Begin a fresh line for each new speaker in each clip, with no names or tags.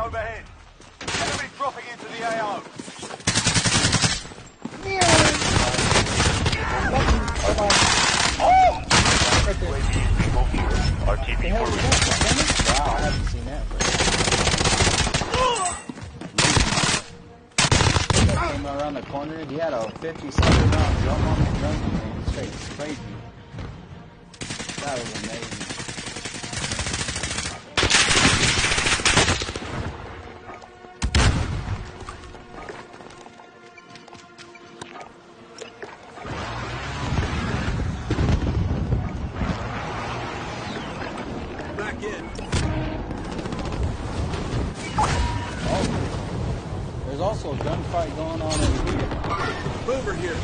overhead. Enemy dropping into the AO.
Oh!
RTB
Wow, I haven't seen that. Came around the corner, he had a 50-something round drum on the drum and straight sprayed me. That was amazing.
Back in.
Oh, there's also a gunfight going on over here.
Over here.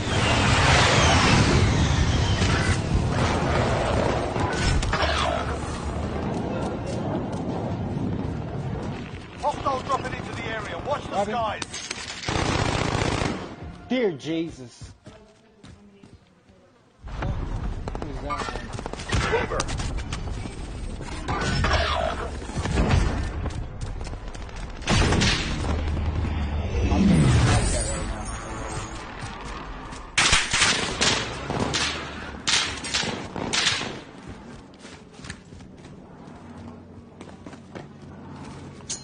Hostile dropping into the area. Watch the
Robin.
skies.
Dear Jesus. Who's that one?
Over.
I'm gonna snipe that right now.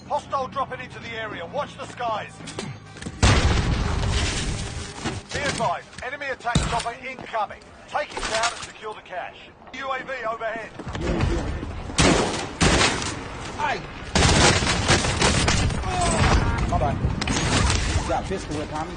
Hostile dropping into the area. Watch the skies. Be advised, enemy attack chopper incoming. Take it down and secure the cache. UAV overhead.
Aye. Hold on. You got a pistol with Tommy?